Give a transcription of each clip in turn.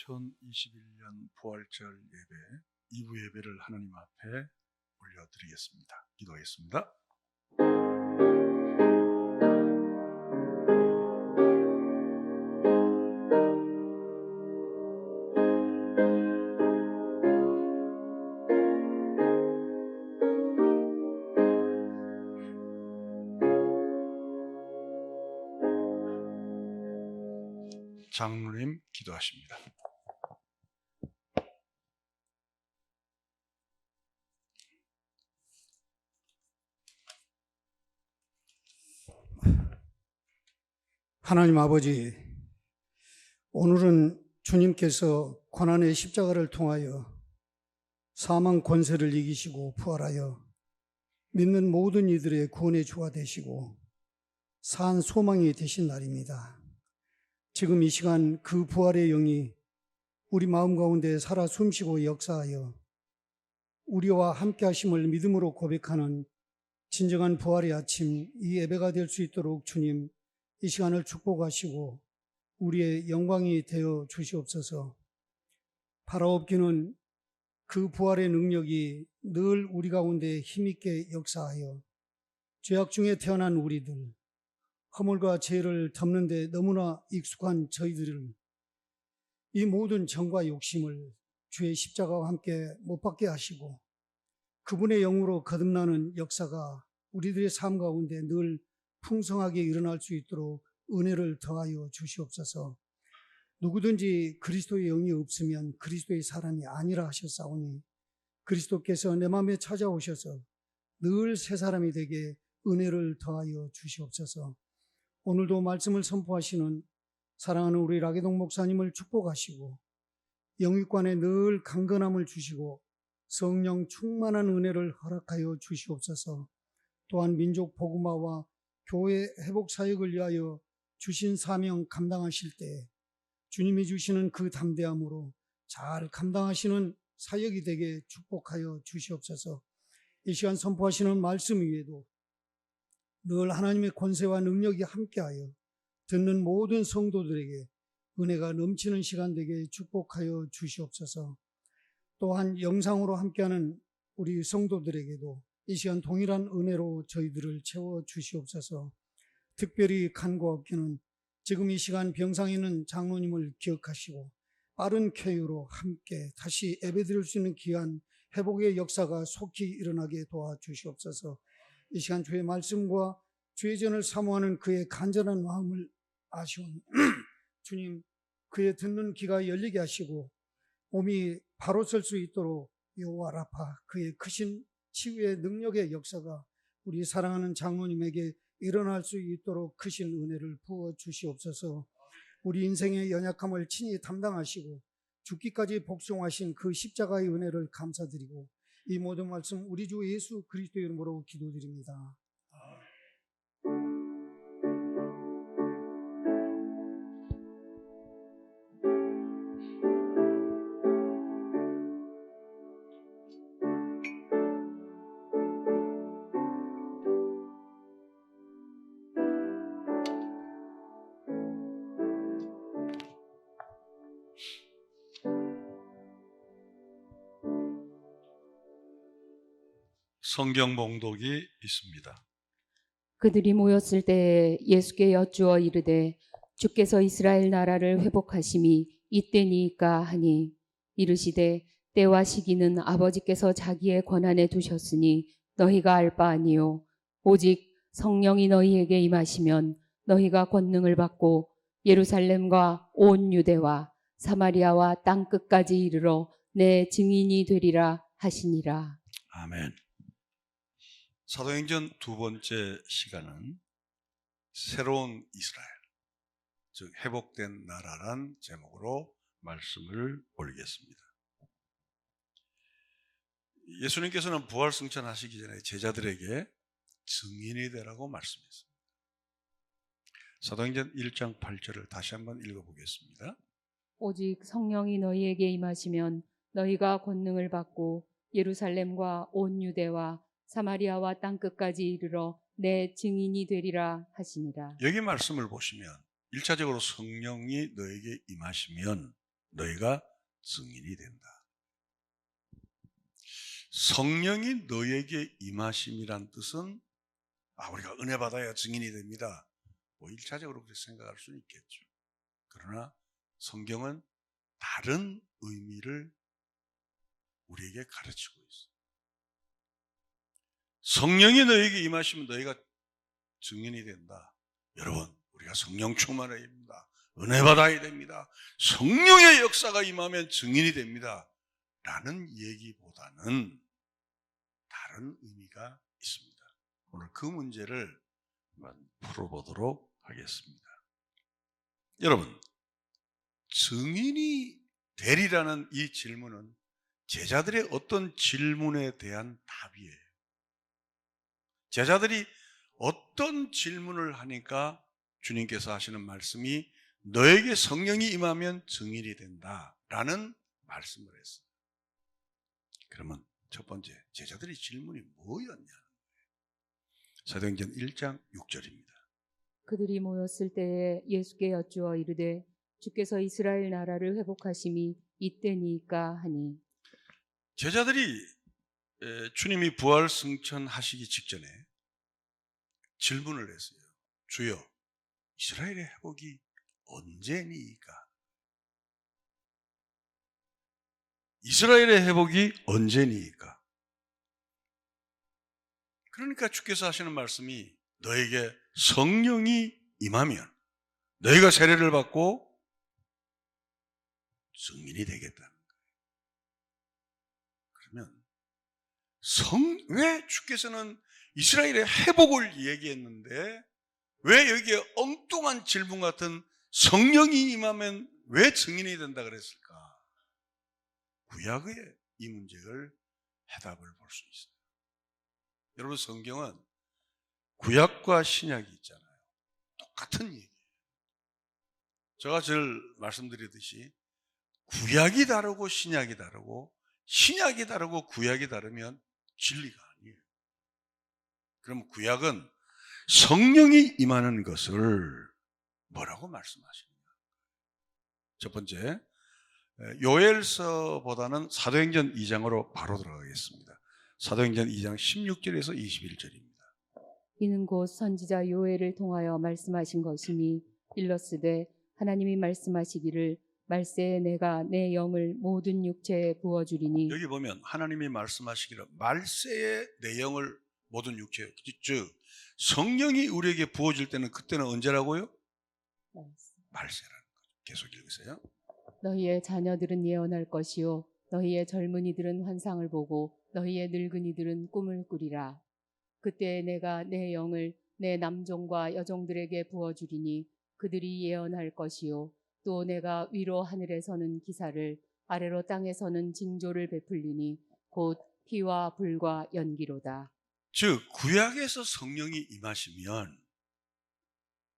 2021년 부활절 예배 2부 예배를 하나님 앞에 올려드리겠습니다. 기도하겠습니다. 장로님 기도하십니다. 하나님 아버지, 오늘은 주님께서 고난의 십자가를 통하여 사망 권세를 이기시고 부활하여 믿는 모든 이들의 구원의 주가 되시고 산 소망이 되신 날입니다. 지금 이 시간 그 부활의 영이 우리 마음 가운데 살아 숨쉬고 역사하여 우리와 함께 하심을 믿음으로 고백하는 진정한 부활의 아침, 이 예배가 될 수 있도록 주님 이 시간을 축복하시고 우리의 영광이 되어 주시옵소서. 바라옵기는 그 부활의 능력이 늘 우리 가운데 힘있게 역사하여 죄악 중에 태어난 우리들, 허물과 죄를 덮는 데 너무나 익숙한 저희들을 이 모든 정과 욕심을 주의 십자가와 함께 못 받게 하시고 그분의 영으로 거듭나는 역사가 우리들의 삶 가운데 늘 풍성하게 일어날 수 있도록 은혜를 더하여 주시옵소서. 누구든지 그리스도의 영이 없으면 그리스도의 사람이 아니라 하셨사오니 그리스도께서 내 마음에 찾아오셔서 늘 새 사람이 되게 은혜를 더하여 주시옵소서. 오늘도 말씀을 선포하시는 사랑하는 우리 라게동 목사님을 축복하시고 영육관에 늘 강건함을 주시고 성령 충만한 은혜를 허락하여 주시옵소서. 또한 민족 복음화와 교회 회복 사역을 위하여 주신 사명 감당하실 때 주님이 주시는 그 담대함으로 잘 감당하시는 사역이 되게 축복하여 주시옵소서. 이 시간 선포하시는 말씀 위에도 늘 하나님의 권세와 능력이 함께하여 듣는 모든 성도들에게 은혜가 넘치는 시간 되게 축복하여 주시옵소서. 또한 영상으로 함께하는 우리 성도들에게도 이 시간 동일한 은혜로 저희들을 채워 주시옵소서. 특별히 간구하옵기는 지금 이 시간 병상에 있는 장로님을 기억하시고 빠른 쾌유로 함께 다시 예배드릴 수 있는 귀한 회복의 역사가 속히 일어나게 도와주시옵소서. 이 시간 주의 말씀과 주의 전을 사모하는 그의 간절한 마음을 아시오니 주님, 그의 듣는 귀가 열리게 하시고 몸이 바로 설 수 있도록 여호와 라파, 그의 크신 치유의 능력의 역사가 우리 사랑하는 장로님에게 일어날 수 있도록 크신 은혜를 부어 주시옵소서. 우리 인생의 연약함을 친히 담당하시고 죽기까지 복종하신 그 십자가의 은혜를 감사드리고 이 모든 말씀 우리 주 예수 그리스도의 이름으로 기도드립니다. 성경 봉독이 있습니다. 그들이 모였을 때 예수께 여쭈어 이르되 주께서 이스라엘 나라를 회복하심이 이때니까 하니 이르시되 때와 시기는 아버지께서 자기의 권한에 두셨으니 너희가 알 바 아니요 오직 성령이 너희에게 임하시면 너희가 권능을 받고 예루살렘과 온 유대와 사마리아와 땅 끝까지 이르러 내 증인이 되리라 하시니라. 아멘. 사도행전 두 번째 시간은 새로운 이스라엘, 즉 회복된 나라란 제목으로 말씀을 올리겠습니다. 예수님께서는 부활승천하시기 전에 제자들에게 증인이 되라고 말씀했습니다. 사도행전 1장 8절을 다시 한번 읽어보겠습니다. 오직 성령이 너희에게 임하시면 너희가 권능을 받고 예루살렘과 온 유대와 사마리아와 땅 끝까지 이르러 내 증인이 되리라 하시니라. 여기 말씀을 보시면 1차적으로 성령이 너에게 임하시면 너희가 증인이 된다. 성령이 너에게 임하심이란 뜻은 우리가 은혜 받아야 증인이 됩니다. 뭐 1차적으로 그렇게 생각할 수는 있겠죠. 그러나 성경은 다른 의미를 우리에게 가르치고 있어요. 성령이 너에게 임하시면 너희가 증인이 된다. 여러분, 우리가 성령 충만해야 됩니다. 은혜 받아야 됩니다. 성령의 역사가 임하면 증인이 됩니다. 라는 얘기보다는 다른 의미가 있습니다. 오늘 그 문제를 한번 풀어보도록 하겠습니다. 여러분, 증인이 되리라는 이 질문은 제자들의 어떤 질문에 대한 답이에요. 제자들이 어떤 질문을 하니까 주님께서 하시는 말씀이 너에게 성령이 임하면 증인이 된다라는 말씀을 했어요. 그러면 첫 번째, 제자들의 질문이 뭐였냐? 사도행전 1장 6절입니다. 그들이 모였을 때에 예수께 여쭈어 이르되 주께서 이스라엘 나라를 회복하심이 이때니까 하니. 제자들이 주님이 부활 승천하시기 직전에 질문을 했어요. 주여, 이스라엘의 회복이 언제니까? 이스라엘의 회복이 언제니까? 그러니까 주께서 하시는 말씀이 너에게 성령이 임하면 너희가 세례를 받고 증인이 되겠다는 거예요. 그러면 왜 주께서는 이스라엘의 회복을 얘기했는데 왜 여기에 엉뚱한 질문 같은 성령이 임하면 왜 증인이 된다 그랬을까? 구약의 이 문제를 해답을 볼 수 있어요. 여러분, 성경은 구약과 신약이 있잖아요. 똑같은 얘기예요. 제가 늘 말씀드리듯이 구약이 다르고 신약이 다르고 신약이 다르고 구약이 다르면 진리가 아니에요. 그럼 구약은 성령이 임하는 것을 뭐라고 말씀하십니까? 첫 번째, 요엘서보다는 사도행전 2장으로 바로 들어가겠습니다. 사도행전 2장 16절에서 21절입니다. 이는 곧 선지자 요엘을 통하여 말씀하신 것이니 일러스되 하나님이 말씀하시기를 말세에 내가 내 영을 모든 육체에 부어주리니. 여기 보면 하나님이 말씀하시기를 말세에 내 영을 모든 육체에, 즉 성령이 우리에게 부어질 때는 그때는 언제라고요? 말세라는 거죠. 계속 읽으세요. 너희의 자녀들은 예언할 것이요 너희의 젊은이들은 환상을 보고 너희의 늙은이들은 꿈을 꾸리라. 그때 내가 내 영을 내 남종과 여종들에게 부어주리니 그들이 예언할 것이요 또 내가 위로 하늘에서는 기사를 아래로 땅에서는 징조를 베풀리니 곧 피와 불과 연기로다. 즉 구약에서 성령이 임하시면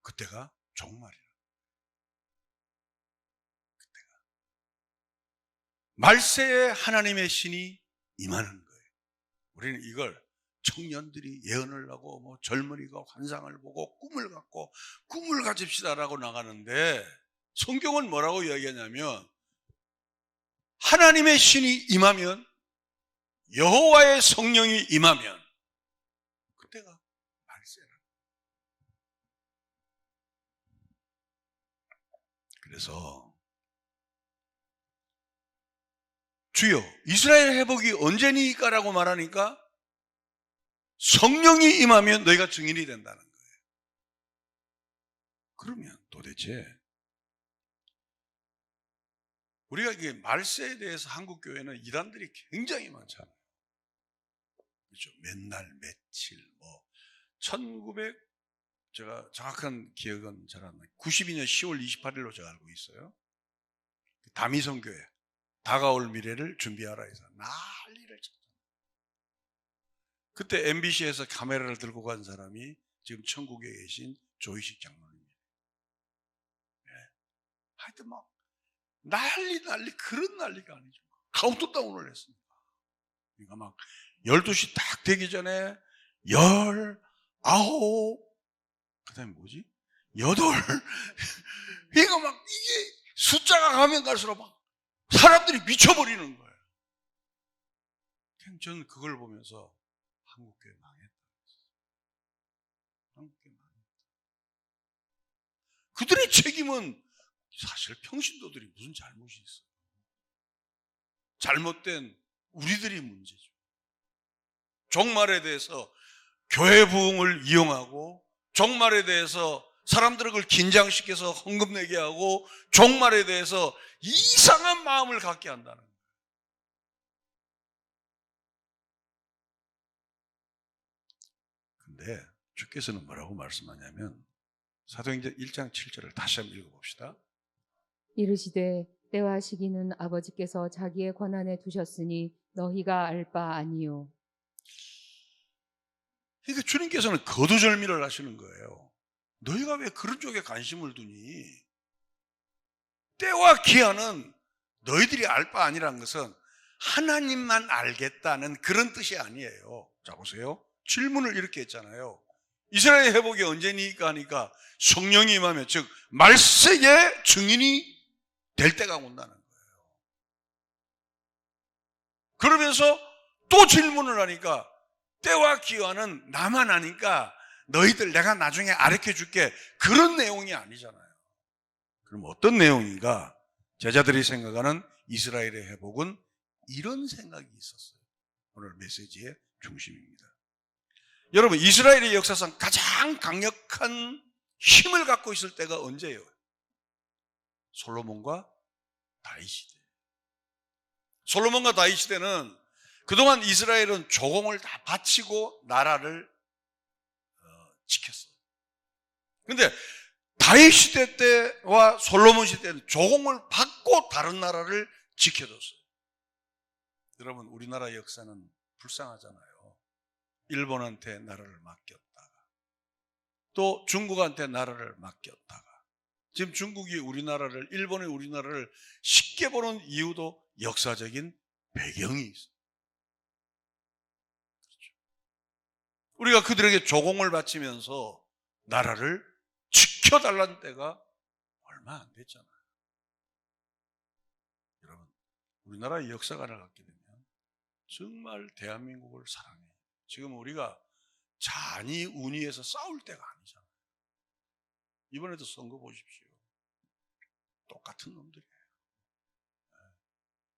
그때가 종말이라. 그때가 말세에 하나님의 신이 임하는 거예요. 우리는 이걸 청년들이 예언을 하고 뭐 젊은이가 환상을 보고 꿈을 갖고 꿈을 가집시다라고 나가는데 성경은 뭐라고 이야기하냐면 하나님의 신이 임하면 여호와의 성령이 임하면 그때가 말세라. 그래서 주여 이스라엘 회복이 언제니까라고 말하니까 성령이 임하면 너희가 증인이 된다는 거예요. 그러면 도대체 우리가 이게 말세에 대해서 한국 교회는 이단들이 굉장히 많잖아요. 그렇죠? 맨날 며칠 제가 정확한 기억은 잘 안 나요. 92년 10월 28일로 제가 알고 있어요. 다미성교회 다가올 미래를 준비하라 해서 난리를 쳤잖아요. 그때 MBC에서 카메라를 들고 간 사람이 지금 천국에 계신 조희식 장로님이에요. 네. 하여튼 막 난리 그런 난리가 아니죠. 카운트다운을 했습니다. 그러니까 막 12시 딱 되기 전에 19, 그 다음에 뭐지? 8. 그러니까 막 이게 숫자가 가면 갈수록 막 사람들이 미쳐버리는 거예요. 저는 그걸 보면서 한국교회 망했다. 한국교회 망했다. 그들의 책임은 사실 평신도들이 무슨 잘못이 있어요. 잘못된 우리들이 문제죠. 종말에 대해서 교회 부흥을 이용하고, 종말에 대해서 사람들을 그걸 긴장시켜서 헌금 내게 하고, 종말에 대해서 이상한 마음을 갖게 한다는 거예요. 근데 주께서는 뭐라고 말씀하냐면, 사도행전 1장 7절을 다시 한번 읽어봅시다. 이르시되 때와 시기는 아버지께서 자기의 권한에 두셨으니 너희가 알 바 아니요. 그러니까 주님께서는 거두절미를 하시는 거예요. 너희가 왜 그런 쪽에 관심을 두니? 때와 기한은 너희들이 알 바 아니라는 것은 하나님만 알겠다는 그런 뜻이 아니에요. 자, 보세요. 질문을 이렇게 했잖아요. 이스라엘 회복이 언제니까 하니까 성령이 임하면, 즉 말세의 증인이 될 때가 온다는 거예요. 그러면서 또 질문을 하니까 때와 기한은 나만 아니까 너희들 내가 나중에 가르쳐 줄게, 그런 내용이 아니잖아요. 그럼 어떤 내용인가? 제자들이 생각하는 이스라엘의 회복은 이런 생각이 있었어요. 오늘 메시지의 중심입니다. 여러분, 이스라엘의 역사상 가장 강력한 힘을 갖고 있을 때가 언제예요? 솔로몬과 다윗 시대. 솔로몬과 다윗 시대는 그동안 이스라엘은 조공을 다 바치고 나라를 지켰어요. 그런데 다윗 시대 때와 솔로몬 시대 때는 조공을 받고 다른 나라를 지켜줬어요. 여러분, 우리나라 역사는 불쌍하잖아요. 일본한테 나라를 맡겼다가, 또 중국한테 나라를 맡겼다가, 지금 중국이 우리나라를, 일본이 우리나라를 쉽게 보는 이유도 역사적인 배경이 있어요. 그렇죠. 우리가 그들에게 조공을 바치면서 나라를 지켜달라는 때가 얼마 안 됐잖아요. 여러분, 우리나라의 역사관을 갖게 되면 정말 대한민국을 사랑해요. 지금 우리가 잔이 운이해서 싸울 때가 아니잖아요. 이번에도 선거 보십시오. 똑같은 놈들이에요.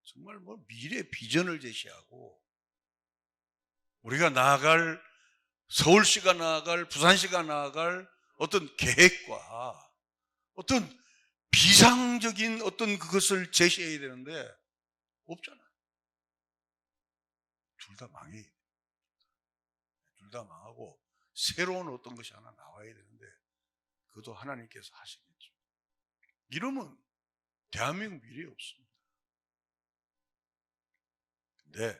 정말 뭐 미래 비전을 제시하고, 우리가 나아갈, 서울시가 나아갈, 부산시가 나아갈 어떤 계획과 어떤 비상적인 어떤 그것을 제시해야 되는데 없잖아요. 둘 다 망해요. 둘 다 망하고 새로운 어떤 것이 하나 나와야 되는데 그것도 하나님께서 하시겠죠. 이러면 대한민국 미래에 없습니다. 근데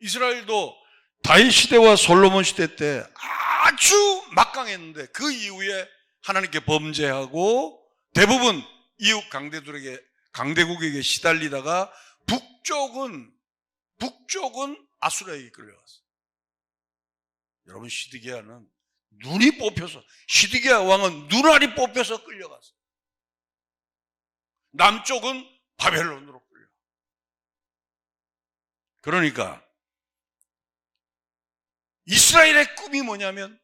이스라엘도 다윗 시대와 솔로몬 시대 때 아주 막강했는데 그 이후에 하나님께 범죄하고 대부분 이웃 강대국에게 시달리다가 북쪽은 아수라에게 끌려갔어요. 여러분, 시드기야는 눈이 뽑혀서, 시드기야 왕은 눈알이 뽑혀서 끌려갔어요. 남쪽은 바벨론으로 끌려. 그러니까 이스라엘의 꿈이 뭐냐면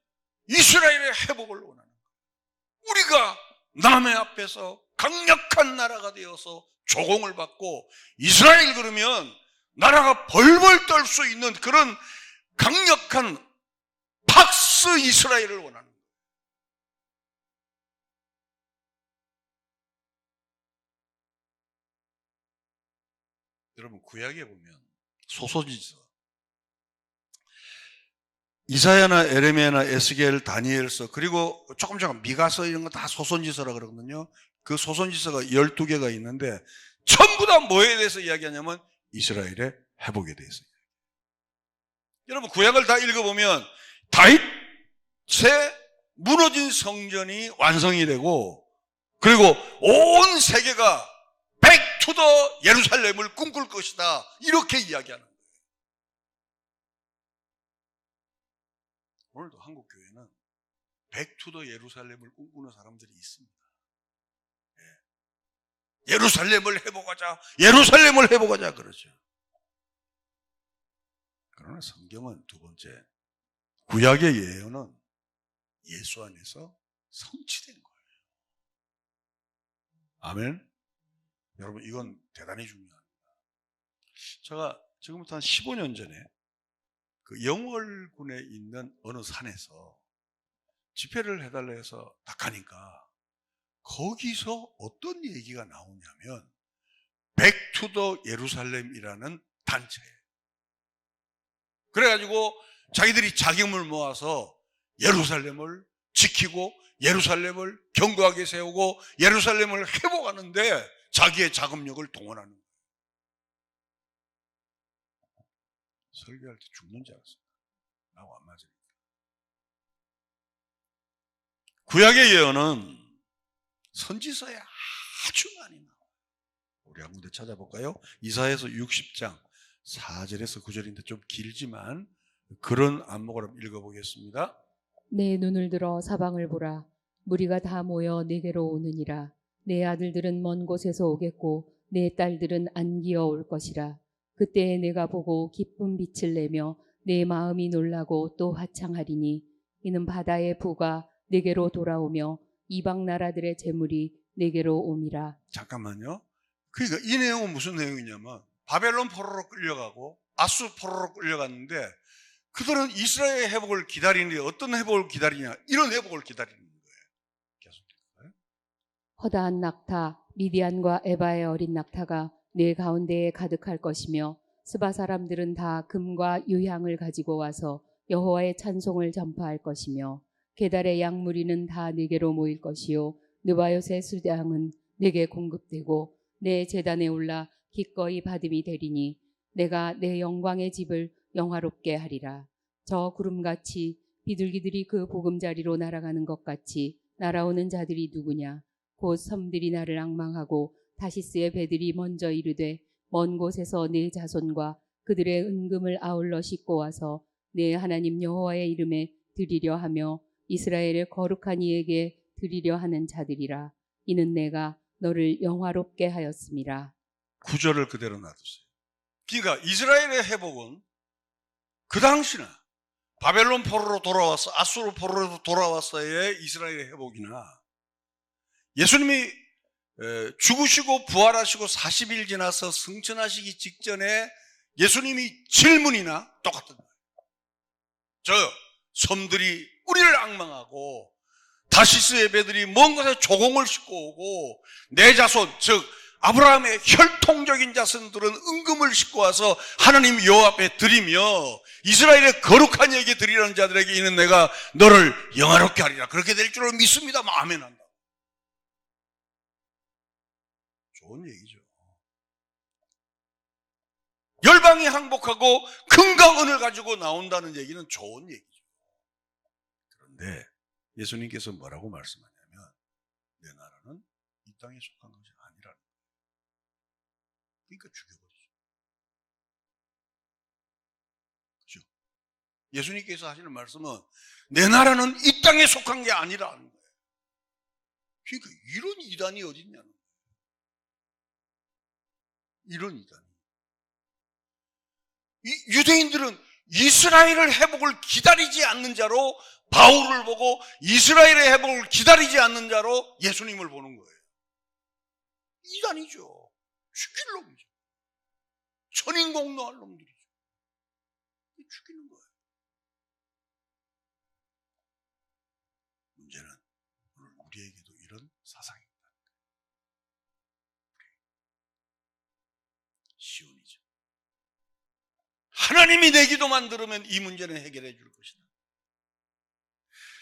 이스라엘의 회복을 원하는 거예요. 우리가 남의 앞에서 강력한 나라가 되어서 조공을 받고, 이스라엘 그러면 나라가 벌벌 떨 수 있는 그런 강력한 팍스 이스라엘을 원하는 거예요. 여러분, 구약에 보면 소소지서, 이사야나 에레미야나 에스겔, 다니엘서, 그리고 조금 미가서, 이런 거 다 소선지서라 그러거든요. 그 소선지서가 12개가 있는데 전부 다 뭐에 대해서 이야기하냐면 이스라엘의 회복에 대해서. 여러분, 구약을 다 읽어보면 다윗의 무너진 성전이 완성이 되고, 그리고 온 세계가 Back to the 예루살렘을 꿈꿀 것이다, 이렇게 이야기하는 거예요. 오늘도 한국교회는 Back to the 예루살렘을 꿈꾸는 사람들이 있습니다. 예루살렘을 회복하자, 예루살렘을 회복하자 그러죠. 그러나 성경은 두 번째, 구약의 예언은 예수 안에서 성취된 거예요. 아멘. 여러분, 이건 대단히 중요합니다. 제가 지금부터 한 15년 전에 그 영월군에 있는 어느 산에서 집회를 해달라 해서 딱 가니까 거기서 어떤 얘기가 나오냐면 백투더 예루살렘이라는 단체예요. 그래가지고 자기들이 자금을 모아서 예루살렘을 지키고 예루살렘을 견고하게 세우고 예루살렘을 회복하는데 자기의 자금력을 동원하는 거예요. 설교할 때 죽는 줄 알았어요. 나하고 안 맞으니까. 구약의 예언은 선지서에 아주 많이 나와요. 우리 한 군데 찾아볼까요? 이사야서 60장 4절에서 9절인데 좀 길지만 그런 안목을 한번 읽어보겠습니다. 내 눈을 들어 사방을 보라. 무리가 다 모여 내게로 오느니라. 내 아들들은 먼 곳에서 오겠고 내 딸들은 안기어 올 것이라. 그때에 내가 보고 기쁜 빛을 내며 내 마음이 놀라고 또 화창하리니 이는 바다의 부가 내게로 돌아오며 이방 나라들의 재물이 내게로 옴이라. 잠깐만요. 그러니까 이 내용은 무슨 내용이냐면 바벨론 포로로 끌려가고 아수 포로로 끌려갔는데 그들은 이스라엘의 회복을 기다리는데 어떤 회복을 기다리냐, 이런 회복을 기다리는 거예요. 계속. 허다한 낙타 미디안과 에바의 어린 낙타가 내 가운데에 가득할 것이며 스바 사람들은 다 금과 유향을 가지고 와서 여호와의 찬송을 전파할 것이며 게달의 양무리는 다 내게로 모일 것이요 느바요의 수량은 내게 공급되고 내 제단에 올라 기꺼이 받음이 되리니 내가 내 영광의 집을 영화롭게 하리라. 저 구름같이 비둘기들이 그 보금자리로 날아가는 것 같이 날아오는 자들이 누구냐? 곧 섬들이 나를 앙망하고 다시스의 배들이 먼저 이르되 먼 곳에서 내 자손과 그들의 은금을 아울러 싣고 와서 내 하나님 여호와의 이름에 드리려 하며 이스라엘의 거룩한 이에게 드리려 하는 자들이라. 이는 내가 너를 영화롭게 하였음이라. 9절을 그대로 놔두세요. 그러니까 이스라엘의 회복은 그 당시나 바벨론 포로로 돌아와서 아수르 포로로 돌아왔어의 이스라엘의 회복이나 예수님이 죽으시고 부활하시고 40일 지나서 승천하시기 직전에 예수님이 질문이나 똑같은 거예요. 저요, 섬들이 우리를 앙망하고 다시스의 배들이 먼 곳에 조공을 싣고 오고 내 자손, 즉 아브라함의 혈통적인 자손들은 은금을 싣고 와서 하나님 여호와 앞에 드리며 이스라엘의 거룩한 이에게 드리라는 자들에게 이는 내가 너를 영화롭게 하리라. 그렇게 될 줄을 믿습니다. 아멘 한다. 좋은 얘기죠. 열방이 항복하고 금과 은을 가지고 나온다는 얘기는 좋은 얘기죠. 그런데 예수님께서 뭐라고 말씀하냐면 내 나라는 이 땅에 속한 것이 아니라는 거예요. 그러니까 죽여버리죠. 그렇죠? 예수님께서 하시는 말씀은 내 나라는 이 땅에 속한 게 아니라는 거예요. 그러니까 이런 이단이 어디 있냐는 거예요. 이런 이단이. 유대인들은 이스라엘의 회복을 기다리지 않는 자로 바울을 보고 이스라엘의 회복을 기다리지 않는 자로 예수님을 보는 거예요. 이단이죠. 죽일 놈이죠. 천인공노할 놈들이죠. 죽이는 거예요. 문제는 오늘 우리에게도 이런 사상이 있다는 거예요. 시온이죠. 하나님이 내 기도만 들으면 이 문제는 해결해 줄 것이다.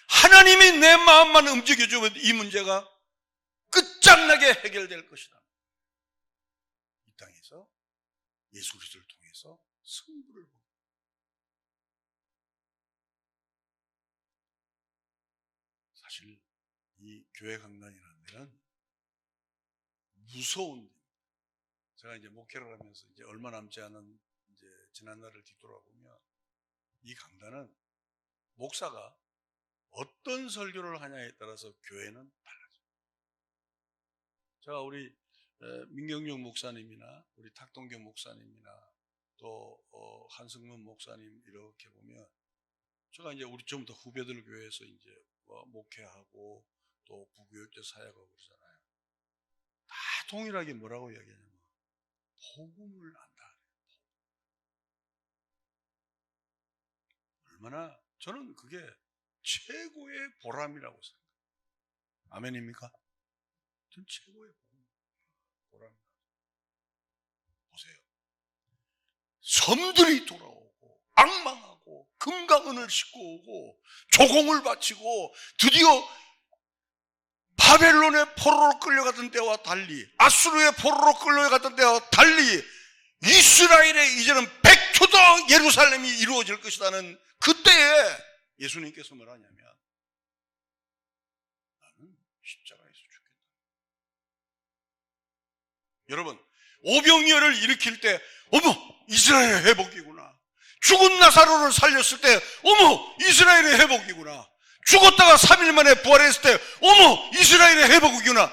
하나님이 내 마음만 움직여주면 이 문제가 끝장나게 해결될 것이다. 이 땅에서 예수 그리스도를 통해서 승부를 보고 사실 이 교회 강단이라는 데는 무서운 데입니다. 제가 이제 목회를 하면서 이제 얼마 남지 않은 이제 지난 날을 뒤돌아보면 이 강단은 목사가 어떤 설교를 하냐에 따라서 교회는 달라져요. 제가 우리 민경용 목사님이나 우리 탁동경 목사님이나 또 한승문 목사님 이렇게 보면 제가 이제 우리 좀 더 후배들 교회에서 이제 목회하고 또 부교육자 사역하고 그러잖아요. 다 동일하게 뭐라고 이야기하냐면 복음을 안다. 얼마나 저는 그게 최고의 보람이라고 생각해요. 아멘입니까? 전 최고의 보람이라고. 보세요. 섬들이 돌아오고 악망하고 금과 은을 싣고 오고 조공을 바치고 드디어 바벨론의 포로로 끌려갔던 때와 달리 아수르의 포로로 끌려갔던 때와 달리 이스라엘의 이제는 back to the 예루살렘이 이루어질 것이라는 그때에 예수님께서 뭐라냐면 나는 십자가에서 죽겠다. 여러분 오병이어를 일으킬 때 어머 이스라엘의 회복이구나. 죽은 나사로를 살렸을 때 어머 이스라엘의 회복이구나. 죽었다가 3일 만에 부활했을 때 어머 이스라엘의 회복이구나.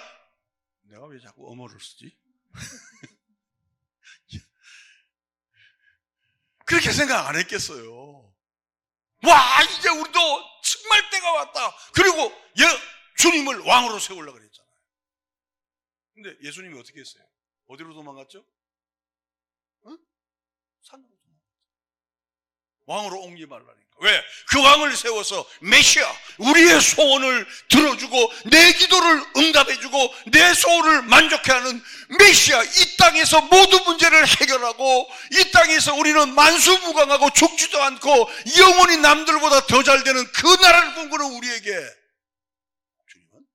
내가 왜 자꾸 어머를 쓰지? 그렇게 생각 안 했겠어요. 와 이제 우리도 정말 때가 왔다. 그리고 주님을 왕으로 세우려고 그랬잖아요. 근데 예수님이 어떻게 했어요? 어디로 도망갔죠? 응? 산으로 도망갔죠. 왕으로 옮기 말라니까. 왜? 그 왕을 세워서 메시아 우리의 소원을 들어주고 내 기도를 응답해주고 내 소원을 만족해 하는 메시아 이 땅에서 모든 문제를 해결하고 이 땅에서 우리는 만수무강하고 죽지도 않고 영원히 남들보다 더 잘 되는 그 나라를 꿈꾸는 우리에게 주님은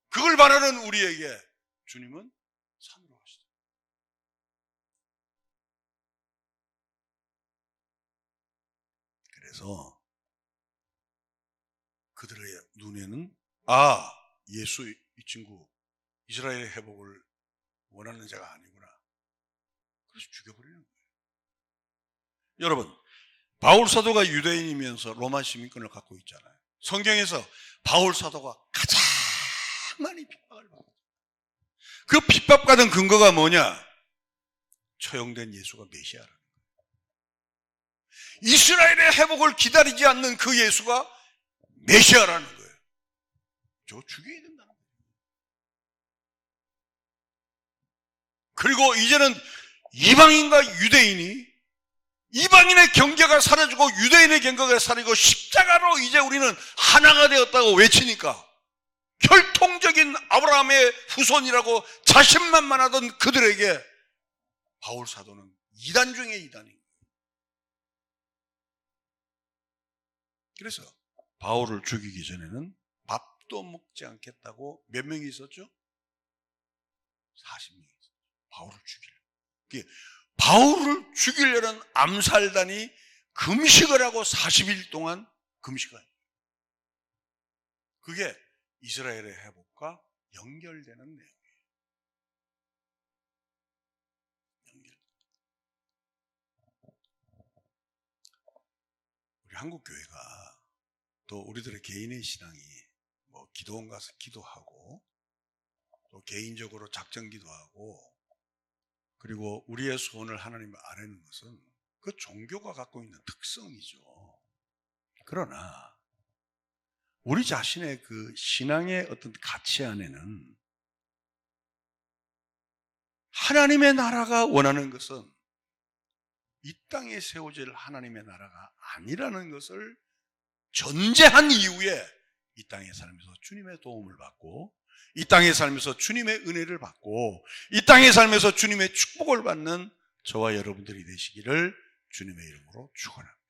그걸 바라는 우리에게 주님은 산으로 가시죠. 그래서 그들의 눈에는 예수 이 친구 이스라엘의 회복을 원하는 자가 아니구나. 그래서 죽여버리는 거예요. 여러분 바울 사도가 유대인이면서 로마 시민권을 갖고 있잖아요. 성경에서 바울 사도가 가장 많이 핍박을 받았어요. 그 핍박받은 근거가 뭐냐? 처형된 예수가 메시아라는 거예요. 이스라엘의 회복을 기다리지 않는 그 예수가 메시아라는 거예요. 저거 죽여야 된다는 거예요. 그리고 이제는 이방인과 유대인이 이방인의 경계가 사라지고 유대인의 경계가 사라지고 십자가로 이제 우리는 하나가 되었다고 외치니까 혈통적인 아브라함의 후손이라고 자신만만하던 그들에게 바울 사도는 이단 중에 이단인 거예요. 그래서 바울을 죽이기 전에는 밥도 먹지 않겠다고 몇 명이 있었죠? 40명이 있었죠. 바울을 죽이려고. 바울을 죽이려는 암살단이 금식을 하고 40일 동안 금식을 해요. 그게 이스라엘의 회복과 연결되는 내용이에요. 우리 한국 교회가 또 우리들의 개인의 신앙이 뭐 기도원 가서 기도하고 또 개인적으로 작정 기도하고 그리고 우리의 소원을 하나님을 아뢰는 것은 그 종교가 갖고 있는 특성이죠. 그러나 우리 자신의 그 신앙의 어떤 가치 안에는 하나님의 나라가 원하는 것은 이 땅에 세워질 하나님의 나라가 아니라는 것을 전제한 이후에 이 땅에 살면서 주님의 도움을 받고 이 땅에 살면서 주님의 은혜를 받고 이 땅에 살면서 주님의 축복을 받는 저와 여러분들이 되시기를 주님의 이름으로 축원합니다.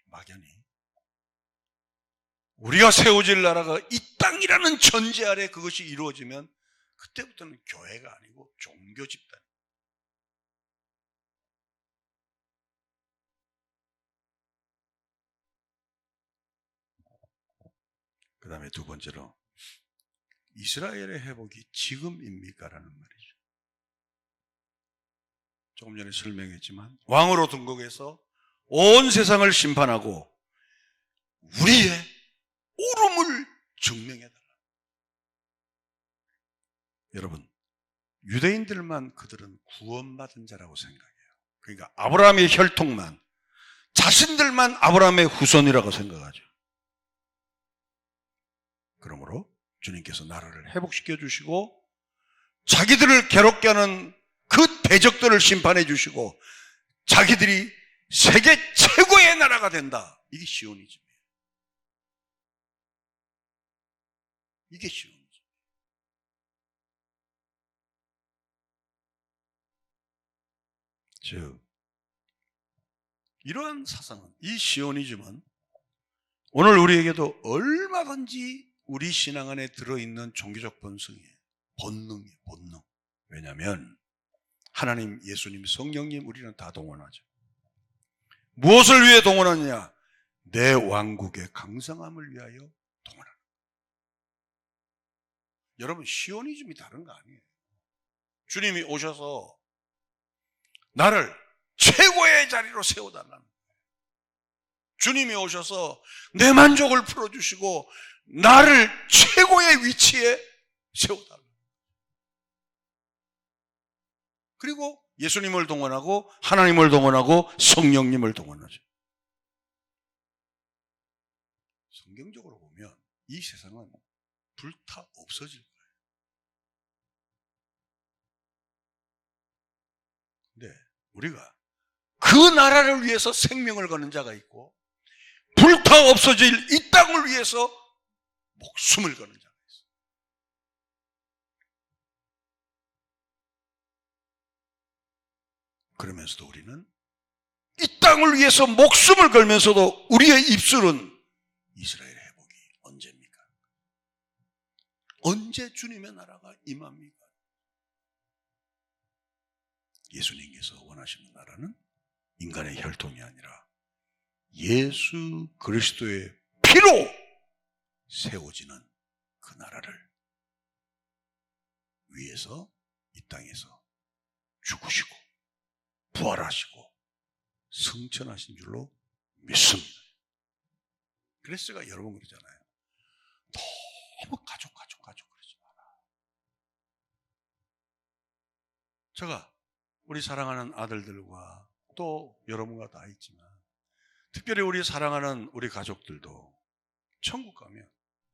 막연히 우리가 세워질 나라가 이 땅이라는 전제 아래 그것이 이루어지면 그때부터는 교회가 아니고 종교 집단. 그 다음에 두 번째로 이스라엘의 회복이 지금입니까? 라는 말이죠. 조금 전에 설명했지만 왕으로 등극해서 온 세상을 심판하고 우리의 옳음을 증명해달라. 여러분, 유대인들만 그들은 구원받은 자라고 생각해요. 그러니까 아브라함의 혈통만, 자신들만 아브라함의 후손이라고 생각하죠. 그러므로 주님께서 나라를 회복시켜 주시고 자기들을 괴롭게 하는 그 대적들을 심판해 주시고 자기들이 세계 최고의 나라가 된다. 이게 시오니즘이에요. 이게 시오니즘. 즉, 이러한 사상은, 이 시오니즘은 오늘 우리에게도 얼마든지 우리 신앙 안에 들어있는 종교적 본성이에요. 본능이에요, 본능. 왜냐하면 하나님, 예수님, 성령님 우리는 다 동원하죠. 무엇을 위해 동원하느냐? 내 왕국의 강성함을 위하여 동원하는. 여러분, 시오니즘이 다른 거 아니에요. 주님이 오셔서 나를 최고의 자리로 세워달라는 거예요. 주님이 오셔서 내 만족을 풀어주시고 나를 최고의 위치에 세워달라는 거예요. 그리고 예수님을 동원하고 하나님을 동원하고 성령님을 동원하죠. 성경적으로 보면 이 세상은 불타 없어질 거예요. 근데 우리가 그 나라를 위해서 생명을 거는 자가 있고 불타 없어질 이 땅을 위해서 목숨을 거는 자가 있어요. 그러면서도 우리는 이 땅을 위해서 목숨을 걸면서도 우리의 입술은 이스라엘 회복이 언제입니까? 언제 주님의 나라가 임합니까? 예수님께서 원하시는 나라는 인간의 혈통이 아니라 예수 그리스도의 피로 세워지는 그 나라를 위해서 이 땅에서 죽으시고 부활하시고 승천하신 줄로 믿습니다. 그래서 제가 여러 번 그러잖아요. 너무 가족 그러지 마라. 제가 우리 사랑하는 아들들과 또 여러분과 다 있지만 특별히 우리 사랑하는 우리 가족들도 천국 가면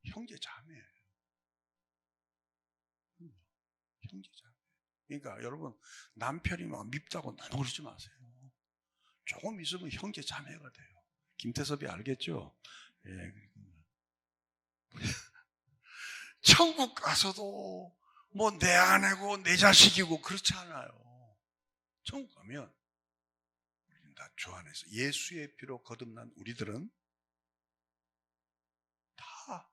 형제 자매예요. 형제 자매. 그러니까 여러분 남편이 막 밉다고 너무 그러지 마세요. 조금 있으면 형제 자매가 돼요. 김태섭이 알겠죠? 예. 천국 가서도 뭐 내 아내고 내 자식이고 그렇지 않아요. 천국 가면 우리는 다 주 안에서 예수의 피로 거듭난 우리들은 다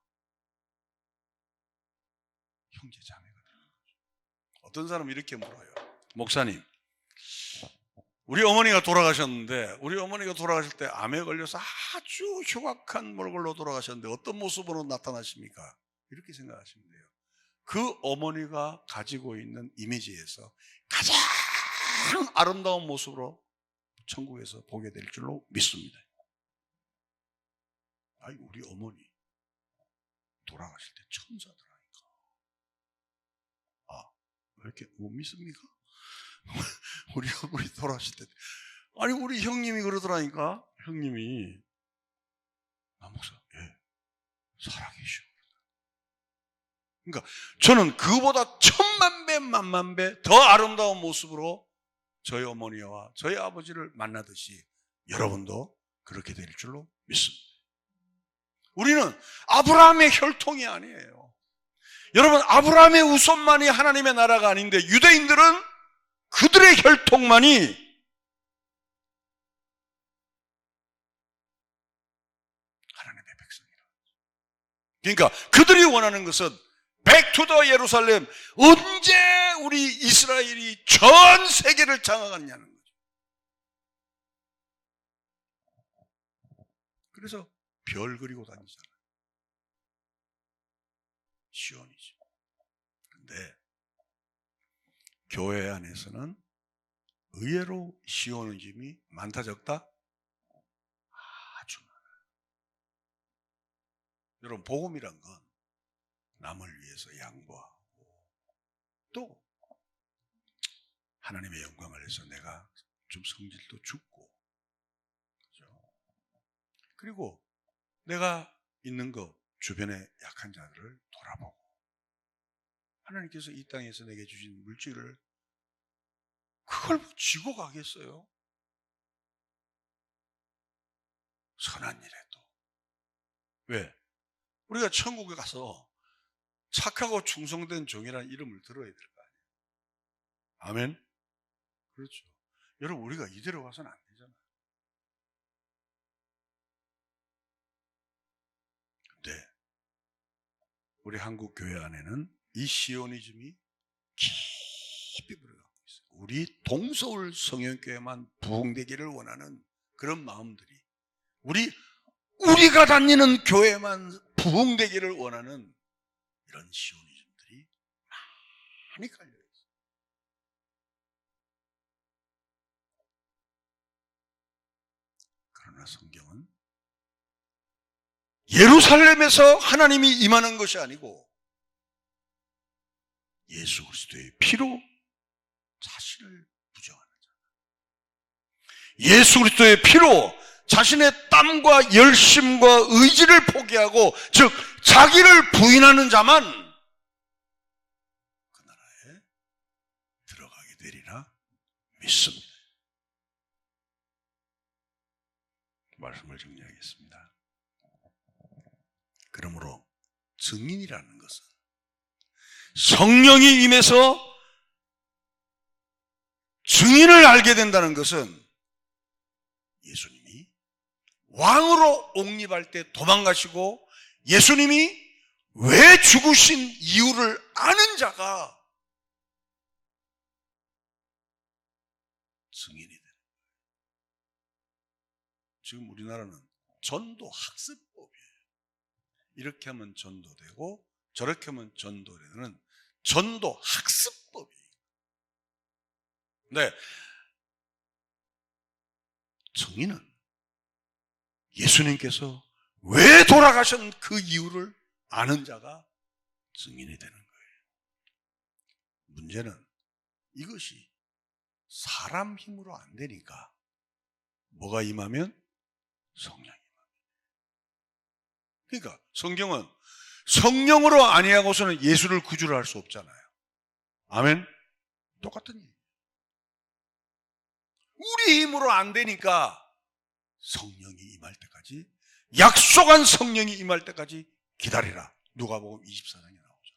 형제 자매가 되는 거죠. 어떤 사람은 이렇게 물어요. 목사님, 우리 어머니가 돌아가셨는데 우리 어머니가 돌아가실 때 암에 걸려서 아주 흉악한 몰골로 돌아가셨는데 어떤 모습으로 나타나십니까? 이렇게 생각하시면 돼요. 그 어머니가 가지고 있는 이미지에서 가장 아름다운 모습으로 천국에서 보게 될 줄로 믿습니다. 아니, 우리 어머니 돌아가실 때 천사더라니까. 아, 왜 이렇게 못 믿습니까? 우리 어머니 돌아가실 때 아니 우리 형님이 그러더라니까. 형님이 목사, 예, 살아계셔. 그러니까 저는 그보다 천만 배 만만 배 더 아름다운 모습으로 저희 어머니와 저희 아버지를 만나듯이 여러분도 그렇게 될 줄로 믿습니다. 우리는 아브라함의 혈통이 아니에요. 여러분, 아브라함의 후손만이 하나님의 나라가 아닌데 유대인들은 그들의 혈통만이 하나님의 백성이라. 그러니까 그들이 원하는 것은 백투더 예루살렘, 언제 우리 이스라엘이 전 세계를 장악하느냐는 거죠. 그래서 별 그리고 다니잖아요. 시온이죠. 근데 교회 안에서는 의외로 시온이즘이 많다 적다? 아주 많아요. 여러분, 복음이란 건 남을 위해서 양보하고 또 하나님의 영광을 위해서 내가 좀 성질도 죽고, 그렇죠? 그리고 내가 있는 것 주변의 약한 자들을 돌아보고, 하나님께서 이 땅에서 내게 주신 물질을 그걸 쥐고 가겠어요? 선한 일에도. 왜? 우리가 천국에 가서 착하고 충성된 종이라는 이름을 들어야 될 거 아니에요. 아멘? 그렇죠. 여러분, 우리가 이대로 가서는 안 되잖아요. 근데 우리 한국 교회 안에는 이 시오니즘이 깊이 들어가고 있어요. 우리 동서울 성형교회만 부흥되기를 원하는 그런 마음들이, 우리가 다니는 교회만 부흥되기를 원하는 이런 시오니즘들이 많이 깔려있어요. 그러나 성경은 예루살렘에서 하나님이 임하는 것이 아니고 예수 그리스도의 피로 자신을 부정하는 자, 예수 그리스도의 피로 자신의 땀과 열심과 의지를 포기하고, 즉 자기를 부인하는 자만 그 나라에 들어가게 되리라 믿습니다. 말씀을 정리하겠습니다. 그러므로 증인이라는 것은 성령이 임해서 증인을 알게 된다는 것은 예수님이 왕으로 옹립할 때 도망가시고 예수님이 왜 죽으신 이유를 아는 자가 증인이 되는 거예요. 지금 우리나라는 전도 학습법이에요. 이렇게 하면 전도되고 저렇게 하면 전도되는 전도 학습법이에요. 네, 증인은 예수님께서 왜 돌아가신 그 이유를 아는 자가 증인이 되는 거예요. 문제는 이것이 사람 힘으로 안 되니까 뭐가 임하면? 성령이 임하면. 그러니까 성경은 성령으로 아니하고서는 예수를 구주를 할 수 없잖아요. 아멘? 똑같은 얘기예요. 우리 힘으로 안 되니까 성령이 임할 때까지, 약속한 성령이 임할 때까지 기다리라. 누가복음 24장에 나오죠.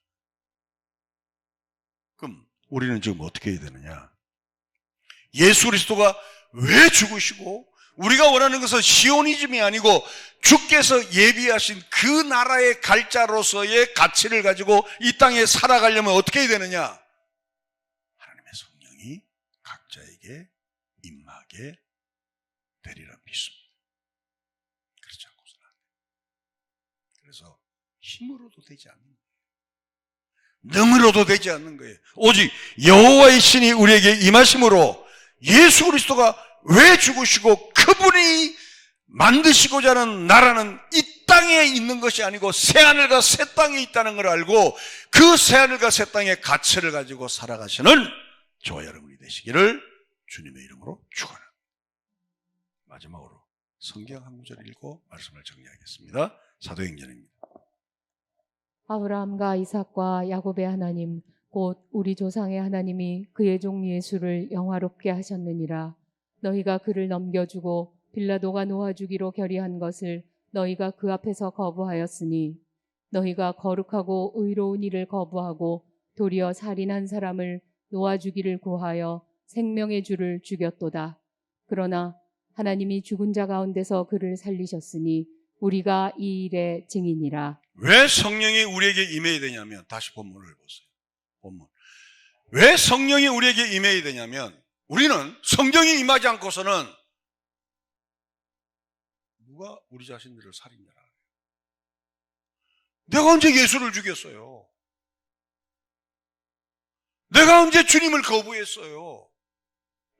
그럼 우리는 지금 어떻게 해야 되느냐? 예수 그리스도가 왜 죽으시고 우리가 원하는 것은 시오니즘이 아니고 주께서 예비하신 그 나라의 갈자로서의 가치를 가지고 이 땅에 살아가려면 어떻게 해야 되느냐? 하나님의 성령이 각자에게 임하게 되리라 믿습니다. 그렇지 않고서는 안 돼요. 그래서 힘으로도 되지 않는 거예요. 능으로도 되지 않는 거예요. 오직 여호와의 신이 우리에게 임하심으로 예수 그리스도가 왜 죽으시고 그분이 만드시고자 하는 나라는 이 땅에 있는 것이 아니고 새하늘과 새 땅에 있다는 걸 알고 그 새하늘과 새 땅의 가치를 가지고 살아가시는 저와 여러분이 되시기를 주님의 이름으로 축원합니다. 마지막으로 성경 한 구절 읽고 말씀을 정리하겠습니다. 사도행전입니다. 아브라함과 이삭과 야곱의 하나님 곧 우리 조상의 하나님이 그의 종 예수를 영화롭게 하셨느니라. 너희가 그를 넘겨주고 빌라도가 놓아주기로 결의한 것을 너희가 그 앞에서 거부하였으니 너희가 거룩하고 의로운 일을 거부하고 도리어 살인한 사람을 놓아주기를 구하여 생명의 주를 죽였도다. 그러나 하나님이 죽은 자 가운데서 그를 살리셨으니 우리가 이 일의 증인이라. 왜 성령이 우리에게 임해야 되냐면, 다시 본문을 보세요. 본문. 왜 성령이 우리에게 임해야 되냐면, 우리는 성령이 임하지 않고서는 누가 우리 자신들을 살인자라 그래요? 내가 언제 예수를 죽였어요? 내가 언제 주님을 거부했어요?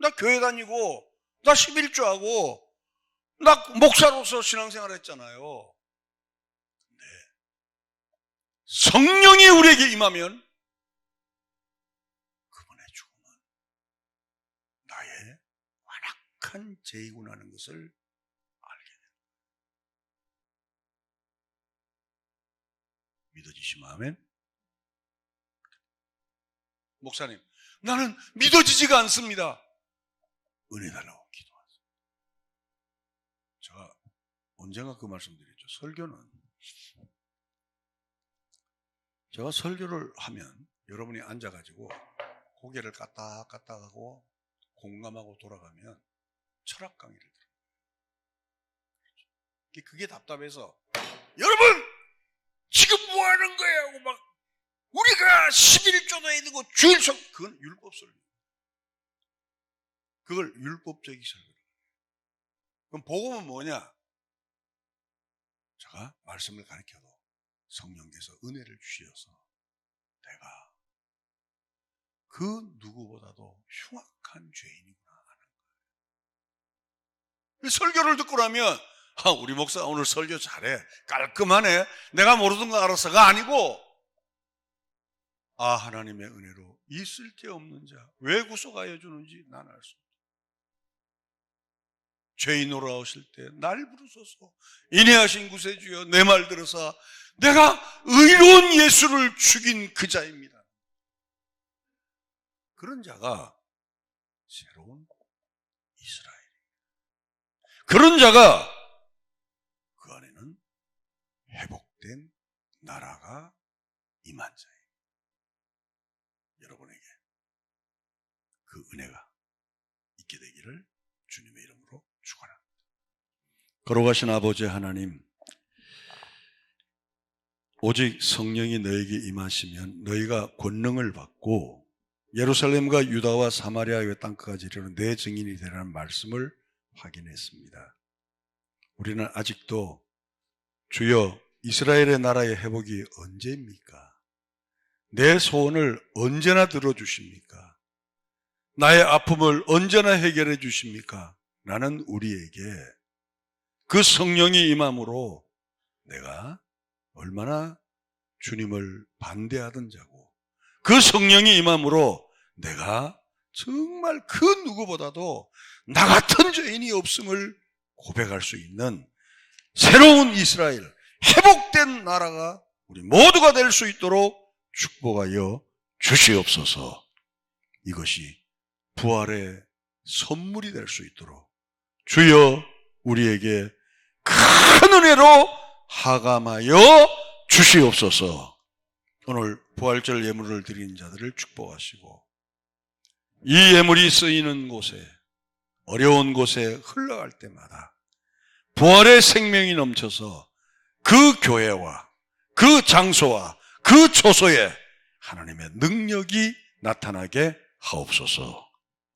나 교회 다니고 나 11조하고 나 목사로서 신앙생활 했잖아요. 근데 성령이 우리에게 임하면 그분의 죽음은 나의 완악한 죄이구나는 것을 알게 됩니다. 믿어지시면 아멘? 목사님, 나는 믿어지지가 않습니다. 은혜 달라고 기도하세요. 제가 언젠가 그 말씀드렸죠. 제가 설교를 하면 여러분이 앉아가지고 고개를 까딱까딱하고 공감하고 돌아가면 철학 강의를 들어요. 그게 답답해서 여러분 지금 뭐 하는 거야 하고 막 우리가 11조도 해야 되고 주일성, 그건 율법 설교. 그걸 율법적인 설교. 그럼 복음은 뭐냐? 제가 말씀을 가르쳐도 성령께서 은혜를 주셔서 내가 그 누구보다도 흉악한 죄인이구나 하는 거예요. 설교를 듣고 나면 우리 목사 오늘 설교 잘해, 깔끔하네, 내가 모르던 거 알아서가 아니고 하나님의 은혜로 이 쓸데없는 자 왜 구속하여 주는지 난 알 수 없다. 죄인으로 오실 때 날 부르소서 인애하신 구세주여 내 말 들어서 내가 의로운 예수를 죽인 그 자입니다. 그런 자가 새로운 이스라엘입니다. 그런 자가 그 안에는 회복된 나라가 임한 자예요. 여러분에게 그 은혜가 있게 되기를 주님의 이름으로 축원합니다. 걸어가신 아버지 하나님, 오직 성령이 너에게 임하시면 너희가 권능을 받고 예루살렘과 유다와 사마리아의 땅까지 이르는 내 증인이 되라는 말씀을 확인했습니다. 우리는 아직도 주여 이스라엘의 나라의 회복이 언제입니까? 내 소원을 언제나 들어주십니까? 나의 아픔을 언제나 해결해 주십니까? 라는 우리에게 그 성령이 임함으로 내가 얼마나 주님을 반대하던 자고 그 성령이 임함으로 내가 정말 그 누구보다도 나 같은 죄인이 없음을 고백할 수 있는 새로운 이스라엘, 회복된 나라가 우리 모두가 될 수 있도록 축복하여 주시옵소서. 이것이 부활의 선물이 될 수 있도록 주여 우리에게 큰 은혜로 하감하여 주시옵소서. 오늘 부활절 예물을 드리는 자들을 축복하시고 이 예물이 쓰이는 곳에 어려운 곳에 흘러갈 때마다 부활의 생명이 넘쳐서 그 교회와 그 장소와 그 초소에 하나님의 능력이 나타나게 하옵소서.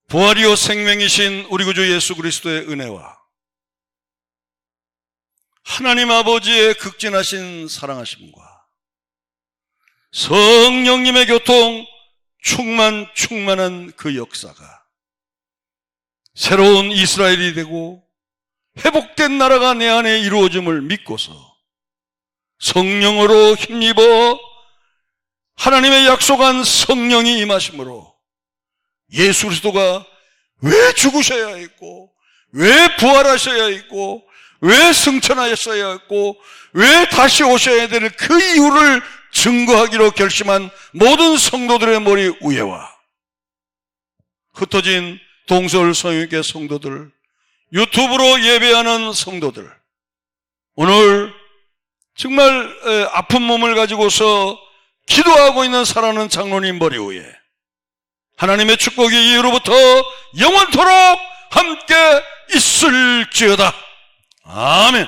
부활이요 생명이신 우리 구주 예수 그리스도의 은혜와 하나님 아버지의 극진하신 사랑하심과 성령님의 교통 충만한 그 역사가 새로운 이스라엘이 되고 회복된 나라가 내 안에 이루어짐을 믿고서 성령으로 힘입어 하나님의 약속한 성령이 임하심으로 예수 그리스도가 왜 죽으셔야 했고 왜 부활하셔야 했고 왜 승천하셨어야 했고 왜 다시 오셔야 되는 그 이유를 증거하기로 결심한 모든 성도들의 머리 위에와 흩어진 동서울 성육의 성도들, 유튜브로 예배하는 성도들, 오늘 정말 아픈 몸을 가지고서 기도하고 있는 사랑하는 장로님 머리 위에 하나님의 축복이 이후로부터 영원토록 함께 있을지어다. 아멘.